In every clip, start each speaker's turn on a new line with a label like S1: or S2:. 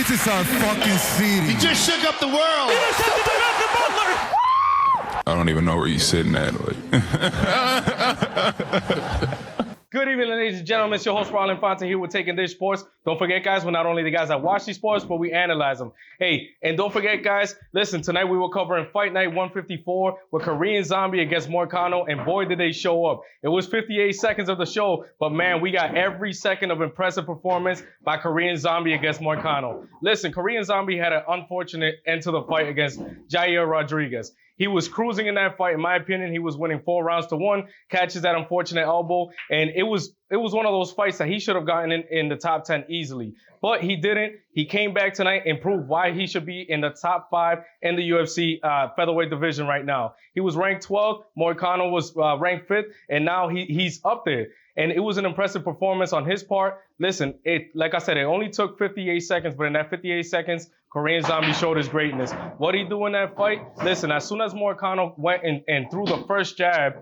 S1: This is our fucking city.
S2: He just shook up the world.
S3: I don't even know where you're sitting at.
S4: Good evening, ladies and gentlemen. It's your host, Ron Infante, here with Taking Dish Sports. Don't forget, guys, we're not only the guys that watch these sports, but we analyze them. Hey, and don't forget, guys, listen, tonight we were covering Fight Night 154 with Korean Zombie against Moicano, and boy, did they show up. It was 58 seconds of the show, but man, we got every second of impressive performance by Korean Zombie against Moicano. Listen, Korean Zombie had an unfortunate end to the fight against Jair Rodriguez. He was cruising in that fight. In my opinion, he was winning 4 rounds to 1, catches that unfortunate elbow, and it was one of those fights that he should have gotten in the top 10 easily. But he didn't. He came back tonight and proved why he should be in the top 5 in the UFC featherweight division right now. He was ranked 12th. Moicano was ranked 5th, and now he's up there. And it was an impressive performance on his part. Listen, like I said, it only took 58 seconds, but in that 58 seconds, Korean Zombie showed his greatness. What did he do in that fight? Listen, as soon as Moicano went and threw the first jab,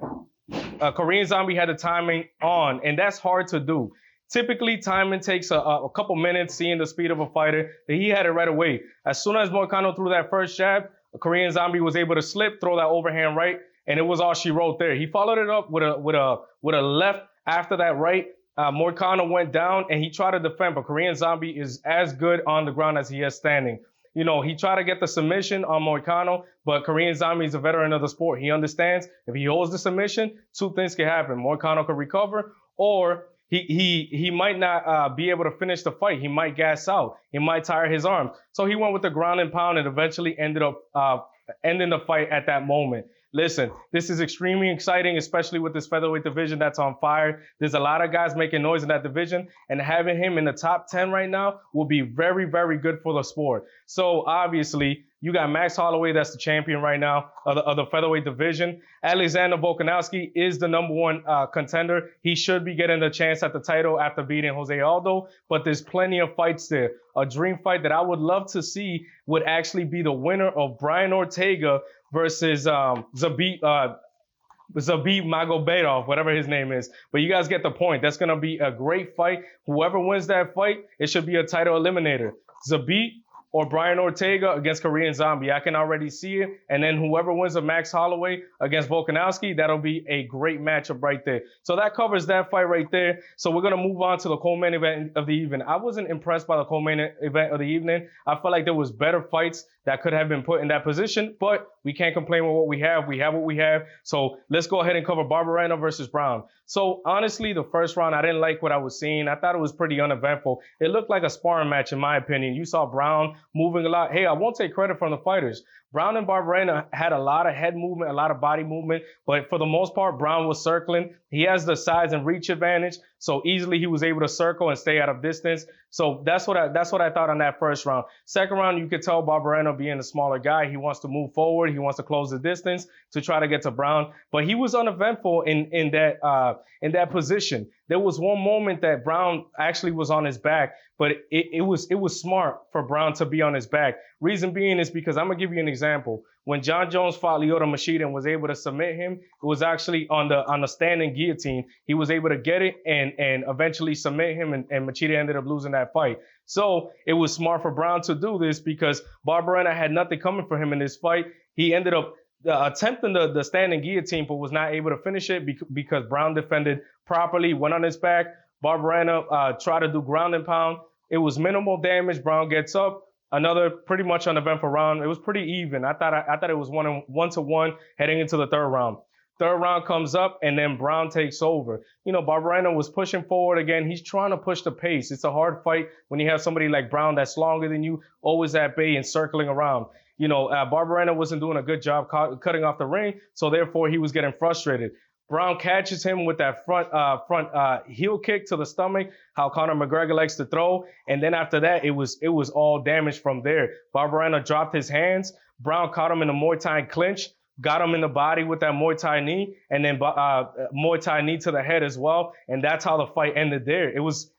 S4: Korean Zombie had the timing on, and that's hard to do. Typically, timing takes a couple minutes, seeing the speed of a fighter, but he had it right away. As soon as Moicano threw that first jab, Korean Zombie was able to slip, throw that overhand right, and it was all she wrote there. He followed it up with a left after that right. Moicano went down and he tried to defend, but Korean Zombie is as good on the ground as he is standing. You know, he tried to get the submission on Moicano, but Korean Zombie is a veteran of the sport. He understands if he holds the submission, 2 things can happen. Moicano could recover, or he might not be able to finish the fight. He might gas out. He might tire his arms. So he went with the ground and pound and eventually ended up ending the fight at that moment. Listen, this is extremely exciting, especially with this featherweight division that's on fire. There's a lot of guys making noise in that division, and having him in the top 10 right now will be very, very good for the sport. So obviously, you got Max Holloway, that's the champion right now of the featherweight division. Alexander Volkanovski is the number 1 contender. He should be getting the chance at the title after beating Jose Aldo, but there's plenty of fights there. A dream fight that I would love to see would actually be the winner of Bryan Ortega versus Zabit Magomedov, whatever his name is. But you guys get the point. That's going to be a great fight. Whoever wins that fight, it should be a title eliminator. Zabit or Bryan Ortega against Korean Zombie. I can already see it. And then whoever wins a Max Holloway against Volkanovski, that'll be a great matchup right there. So that covers that fight right there. So we're going to move on to the co-main event of the evening. I wasn't impressed by the co-main event of the evening. I felt like there was better fights that could have been put in that position, but we can't complain with what we have. We have what we have. So let's go ahead and cover Barberena versus Brown. So honestly, the first round, I didn't like what I was seeing. I thought it was pretty uneventful. It looked like a sparring match, in my opinion. You saw Brown moving a lot. Hey, I won't take credit from the fighters. Brown and Barberena had a lot of head movement, a lot of body movement, but for the most part, Brown was circling. He has the size and reach advantage, so easily he was able to circle and stay out of distance. So that's what I thought on that first round. Second round, you could tell Barberena, being a smaller guy, he wants to move forward. He wants to close the distance to try to get to Brown, but he was uneventful in that position. There was one moment that Brown actually was on his back, but it was smart for Brown to be on his back. Reason being is because I'm gonna give you an example. When John Jones fought Lyoto Machida and was able to submit him, it was actually on the standing guillotine. He was able to get it and eventually submit him, and Machida ended up losing that fight. So it was smart for Brown to do this because Barberena had nothing coming for him in this fight. He ended up attempting the standing guillotine, but was not able to finish it because Brown defended properly, went on his back. Barberena tried to do ground and pound. It was minimal damage. Brown gets up. Another pretty much uneventful round. It was pretty even. I thought it was 1-1 heading into the third round. Third round comes up, and then Brown takes over. You know, Barberena was pushing forward again. He's trying to push the pace. It's a hard fight when you have somebody like Brown that's longer than you, always at bay and circling around. You know, Barberena wasn't doing a good job cutting off the ring, so therefore he was getting frustrated. Brown catches him with that front heel kick to the stomach, how Conor McGregor likes to throw. And then after that, it was all damage from there. Barberena dropped his hands. Brown caught him in a Muay Thai clinch, got him in the body with that Muay Thai knee, and then Muay Thai knee to the head as well. And that's how the fight ended there. It was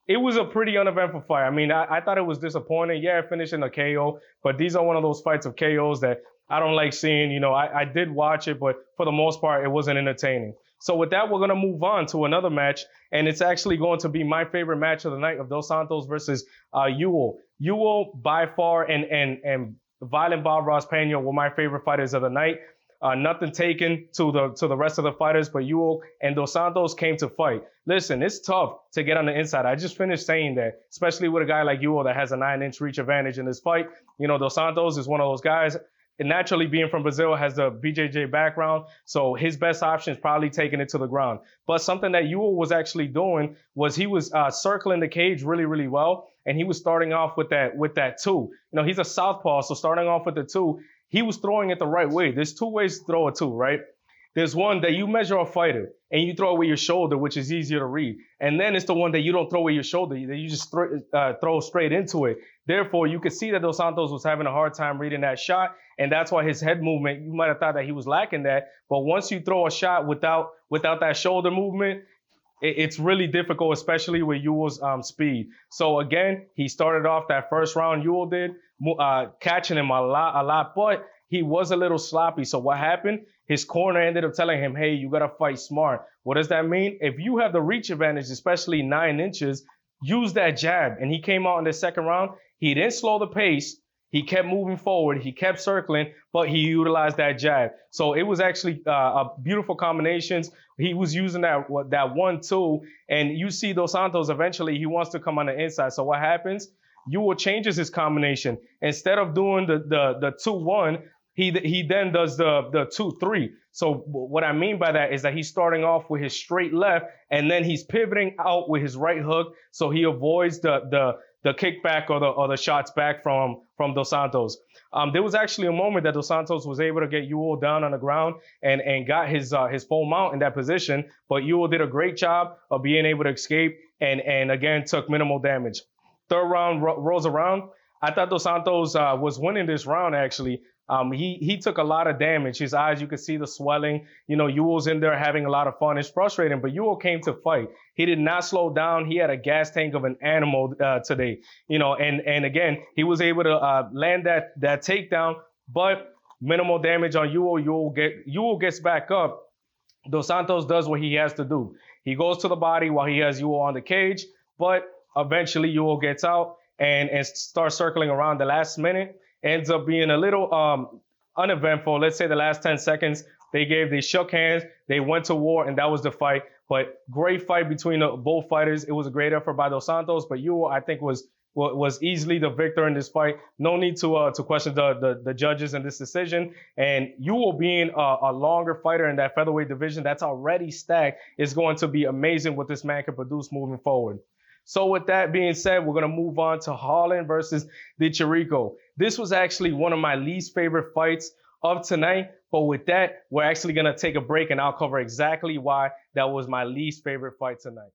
S4: a pretty uneventful fight. I mean, I thought it was disappointing. Yeah, it finished in a KO, but these are one of those fights of KOs that I don't like seeing. You know, I did watch it, but for the most part, it wasn't entertaining. So with that, we're going to move on to another match, and it's actually going to be my favorite match of the night of Dos Santos versus Ewell. Ewell, by far, and Violent Bob Ross Pena were my favorite fighters of the night. Nothing taken to the rest of the fighters, but Ewell and Dos Santos came to fight. Listen, it's tough to get on the inside. I just finished saying that, especially with a guy like Ewell that has a 9-inch reach advantage in this fight. You know, Dos Santos is one of those guys. And naturally, being from Brazil, has the BJJ background, so his best option is probably taking it to the ground. But something that Ewell was actually doing was he was circling the cage really, really well, and he was starting off with that two. You know, he's a southpaw, so starting off with the two, he was throwing it the right way. There's two ways to throw a two, right? There's one that you measure a fighter and you throw it with your shoulder, which is easier to read. And then it's the one that you don't throw with your shoulder, that you just throw straight into it. Therefore, you could see that Dos Santos was having a hard time reading that shot. And that's why his head movement, you might have thought that he was lacking that. But once you throw a shot without that shoulder movement, it's really difficult, especially with Ewell's speed. So again, he started off that first round, Ewell did, catching him a lot, but he was a little sloppy. So what happened? His corner ended up telling him, hey, you got to fight smart. What does that mean? If you have the reach advantage, especially 9 inches, use that jab. And he came out in the second round. He didn't slow the pace. He kept moving forward. He kept circling, but he utilized that jab. So it was actually a beautiful combinations. He was using that 1-2, and you see Dos Santos eventually he wants to come on the inside. So what happens? Ewell changes his combination. Instead of doing the 2-1, he then does the 2-3. So what I mean by that is that he's starting off with his straight left, and then he's pivoting out with his right hook, so he avoids the kickback or the shots back from Dos Santos. There was actually a moment that Dos Santos was able to get Ewell down on the ground and got his full mount in that position, but Ewell did a great job of being able to escape and again took minimal damage. Third round rolls around. I thought Dos Santos was winning this round actually. He took a lot of damage. His eyes, you could see the swelling. You know, Ewell's in there having a lot of fun. It's frustrating, but Ewell came to fight. He did not slow down. He had a gas tank of an animal today. You know, and again, he was able to land that takedown, but minimal damage on Ewell. Ewell gets back up. Dos Santos does what he has to do. He goes to the body while he has Ewell on the cage, but eventually Ewell gets out and starts circling around the last minute. Ends up being a little uneventful. Let's say the last 10 seconds, they shook hands, they went to war, and that was the fight. But great fight between both fighters. It was a great effort by Dos Santos, but Ewell, I think, was easily the victor in this fight. No need to question the judges in this decision. And Ewell being a longer fighter in that featherweight division that's already stacked is going to be amazing what this man can produce moving forward. So with that being said, we're going to move on to Holland versus the Chirico. This was actually one of my least favorite fights of tonight. But with that, we're actually going to take a break and I'll cover exactly why that was my least favorite fight tonight.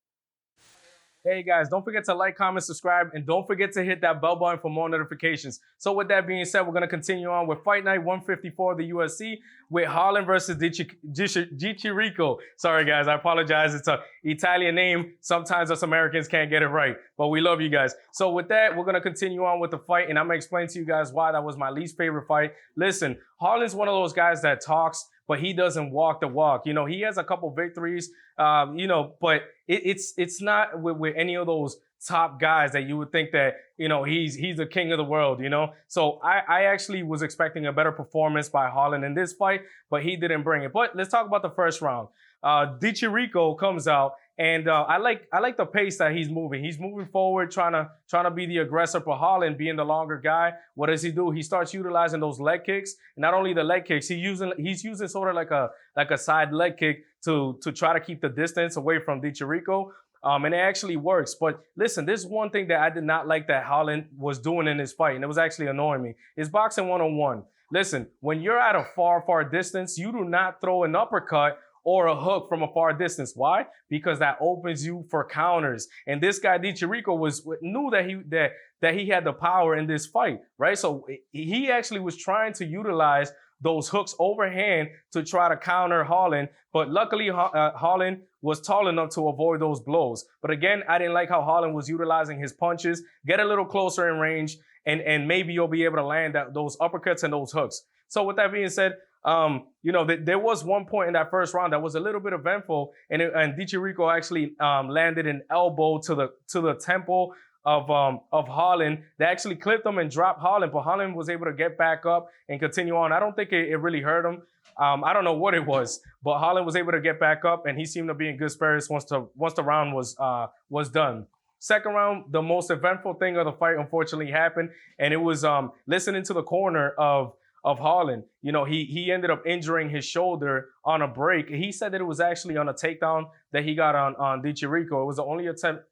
S4: Hey guys, don't forget to like, comment, subscribe, and don't forget to hit that bell button for more notifications. So with that being said, we're going to continue on with Fight Night 154 of the UFC with Holland versus Chirico. Sorry guys, I apologize. It's an Italian name. Sometimes us Americans can't get it right, but we love you guys. So with that, we're going to continue on with the fight, and I'm going to explain to you guys why that was my least favorite fight. Listen, Holland's one of those guys that talks, but he doesn't walk the walk. You know, he has a couple victories, you know, but it's not with any of those top guys that you would think that, you know, he's the king of the world, you know. So I actually was expecting a better performance by Holland in this fight, but he didn't bring it. But let's talk about the first round. Chirico comes out, and I like the pace that he's moving. He's moving forward, trying to be the aggressor. For Holland, being the longer guy, what does he do? He starts utilizing those leg kicks. And not only the leg kicks, he's using sort of like a side leg kick to try to keep the distance away from Chirico. And it actually works. But listen, there's one thing that I did not like that Holland was doing in this fight, and it was actually annoying me. It's boxing 101. Listen, when you're at a far distance, you do not throw an uppercut or a hook from a far distance. Why? Because that opens you for counters. And this guy, Chirico, knew that he had the power in this fight, right? So he actually was trying to utilize those hooks overhand to try to counter Holland. But luckily, Holland was tall enough to avoid those blows. But again, I didn't like how Holland was utilizing his punches. Get a little closer in range, and maybe you'll be able to land those uppercuts and those hooks. So with that being said, There was one point in that first round that was a little bit eventful, and Chirico actually landed an elbow to the temple of Holland. They actually clipped him and dropped Holland, but Holland was able to get back up and continue on. I don't think it really hurt him. I don't know what it was, but Holland was able to get back up, and he seemed to be in good spirits once the round was done. Second round, the most eventful thing of the fight unfortunately happened, and it was listening to the corner of Holland. He ended up injuring his shoulder on a break. He said that it was actually on a takedown that he got on Chirico. It was the only attempt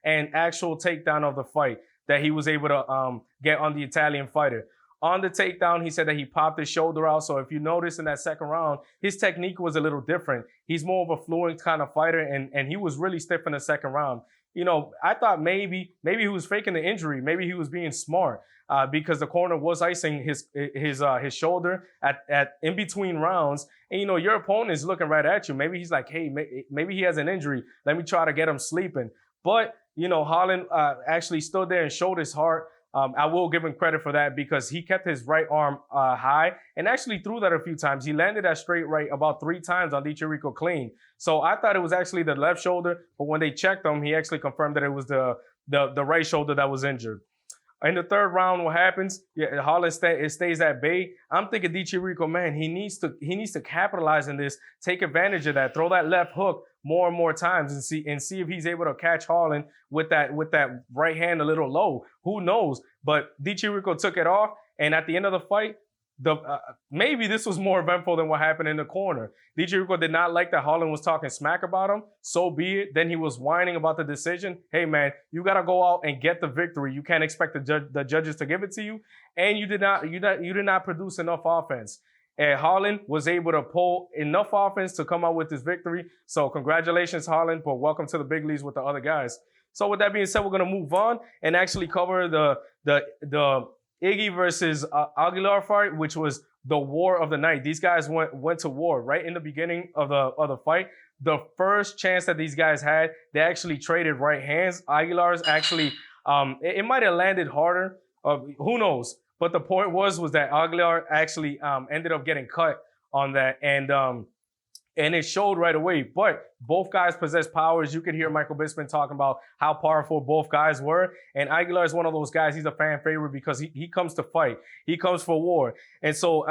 S4: and actual takedown of the fight that he was able to get on the Italian fighter. On the takedown, he said that he popped his shoulder out. So if you notice in that second round, his technique was a little different. He's more of a fluent kind of fighter, and he was really stiff in the second round. I thought maybe he was faking the injury. Maybe he was being smart because the corner was icing his shoulder at in between rounds. And your opponent is looking right at you. Maybe he's like, hey, maybe he has an injury. Let me try to get him sleeping. But Holland actually stood there and showed his heart. I will give him credit for that because he kept his right arm high and actually threw that a few times. He landed that straight right about 3 times on Chirico clean. So I thought it was actually the left shoulder, but when they checked him, he actually confirmed that it was the right shoulder that was injured. In the third round, what happens? Yeah, Holland stays at bay. I'm thinking Chirico, man, he needs to capitalize on this, take advantage of that, throw that left hook more and more times and see if he's able to catch Holland with that right hand a little low. Who knows? But Chirico took it off, and at the end of the fight, maybe this was more eventful than what happened in the corner. Chirico did not like that Holland was talking smack about him. So be it. Then he was whining about the decision. Hey man, you gotta go out and get the victory. You can't expect the judges to give it to you, and you did not produce enough offense. And Holland was able to pull enough offense to come out with this victory. So congratulations, Holland, but welcome to the big leagues with the other guys. So with that being said, we're gonna move on and actually cover the Iggy versus Aguilar fight, which was the war of the night. These guys went to war right in the beginning of the fight. The first chance that these guys had, they actually traded right hands. Aguilar's actually, it might have landed harder. Who knows? But the point was that Aguilar actually ended up getting cut on that, and it showed right away. But both guys possess powers. You could hear Michael Bisping talking about how powerful both guys were. And Aguilar is one of those guys. He's a fan favorite because he comes to fight. He comes for war. And so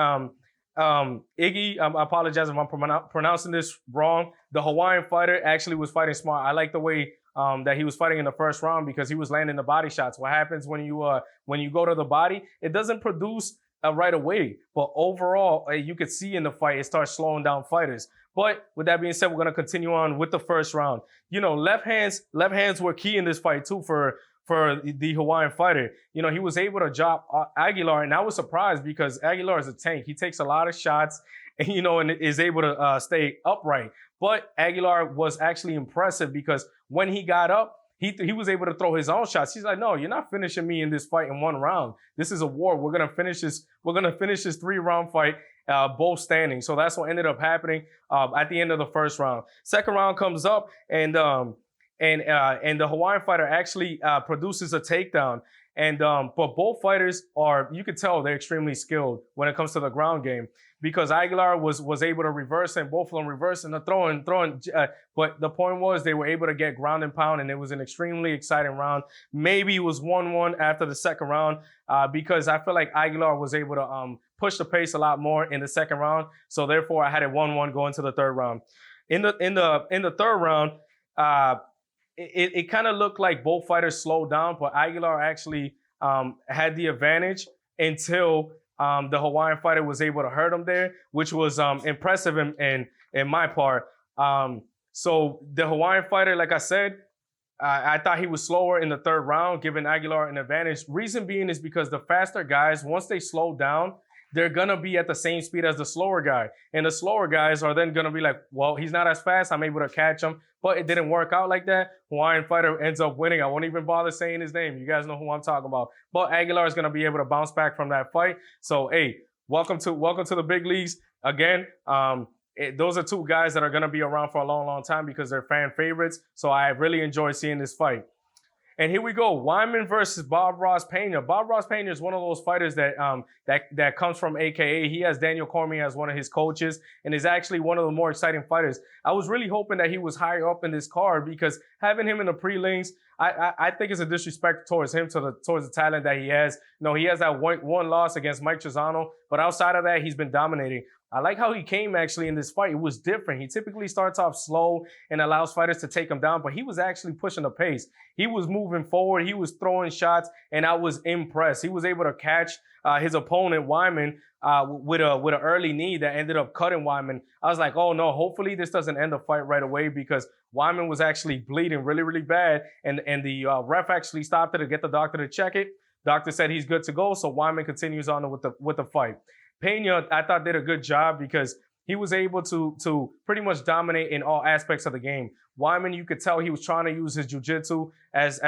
S4: Iggy, I apologize if I'm pronouncing this wrong. The Hawaiian fighter actually was fighting smart. I like the way that he was fighting in the first round because he was landing the body shots. What happens when you go to the body? It doesn't produce right away. But overall, you could see in the fight, it starts slowing down fighters. But with that being said, we're going to continue on with the first round. Left hands were key in this fight too for the Hawaiian fighter. He was able to drop Aguilar, and I was surprised because Aguilar is a tank. He takes a lot of shots, and and is able to stay upright. But Aguilar was actually impressive because when he got up, he was able to throw his own shots. He's like, no, you're not finishing me in this fight in one round. This is a war. We're gonna finish this 3-round fight, both standing. So that's what ended up happening at the end of the first round. Second round comes up, and the Hawaiian fighter actually produces a takedown. And but both fighters you could tell they're extremely skilled when it comes to the ground game because Aguilar was able to reverse and both of them reverse and throwing. But the point was they were able to get ground and pound, and it was an extremely exciting round. Maybe it was 1-1 after the second round because I feel like Aguilar was able to push the pace a lot more in the second round. So therefore, I had it 1-1 going to the third round. In the third round, it kind of looked like both fighters slowed down, but Aguilar actually had the advantage until the Hawaiian fighter was able to hurt him there, which was impressive in my part. So the Hawaiian fighter, like I said, I thought he was slower in the third round, giving Aguilar an advantage. Reason being is because the faster guys, once they slow down, they're going to be at the same speed as the slower guy. And the slower guys are then going to be like, well, he's not as fast. I'm able to catch him. But it didn't work out like that. Hawaiian fighter ends up winning. I won't even bother saying his name. You guys know who I'm talking about. But Aguilar is going to be able to bounce back from that fight. So, hey, welcome to the big leagues. Again, those are two guys that are going to be around for a long, long time because they're fan favorites. So I really enjoy seeing this fight. And here we go. Wiman versus Bob Ross Pena. Bob Ross Pena is one of those fighters that comes from AKA. He has Daniel Cormier as one of his coaches and is actually one of the more exciting fighters. I was really hoping that he was higher up in this card because having him in the prelims, I think it's a disrespect towards him, towards the talent that he has. He has that one loss against Mike Trizano, but outside of that, he's been dominating. I like how he came actually in this fight. It was different. He typically starts off slow and allows fighters to take him down, but he was actually pushing the pace. He was moving forward. He was throwing shots, and I was impressed. He was able to catch his opponent, Wiman, with an early knee that ended up cutting Wiman. I was like, oh no, hopefully this doesn't end the fight right away because Wiman was actually bleeding really, really bad, and the ref actually stopped it to get the doctor to check it. Doctor said he's good to go, so Wiman continues on with the fight. Pena, I thought, did a good job because he was able to pretty much dominate in all aspects of the game. Wiman, you could tell he was trying to use his jiu-jitsu as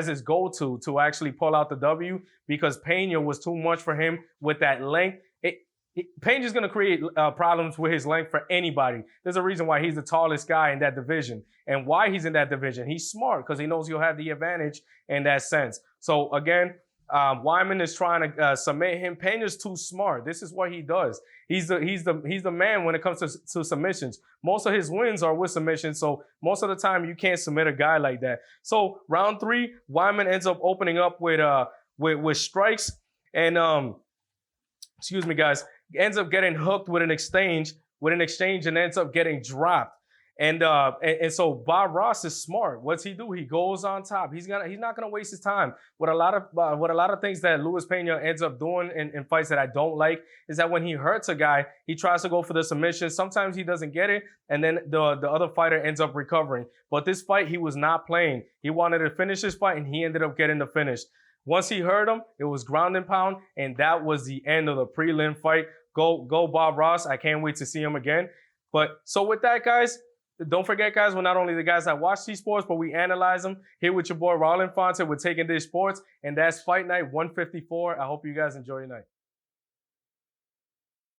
S4: his go-to to actually pull out the W because Pena was too much for him with that length. Pena's going to create problems with his length for anybody. There's a reason why he's the tallest guy in that division and why he's in that division. He's smart because he knows he'll have the advantage in that sense. So again, Wiman is trying to submit him. Pena's too smart. This is what he does. He's the man when it comes to submissions. Most of his wins are with submissions, so most of the time you can't submit a guy like that. So round 3, Wiman ends up opening up with strikes and excuse me guys, ends up getting hooked with an exchange and ends up getting dropped. And so Bob Ross is smart. What's he do? He goes on top. He's not gonna waste his time. What a lot of things that Luis Pena ends up doing in fights that I don't like is that when he hurts a guy, he tries to go for the submission. Sometimes he doesn't get it, and then the other fighter ends up recovering. But this fight, he was not playing. He wanted to finish this fight, and he ended up getting the finish. Once he hurt him, it was ground and pound, and that was the end of the prelim fight. Go Bob Ross. I can't wait to see him again. But so with that, guys, don't forget, guys, we're not only the guys that watch these sports, but we analyze them. Here with your boy, Roland Fonte, with Taking This Sports, and that's Fight Night 154. I hope you guys enjoy your night.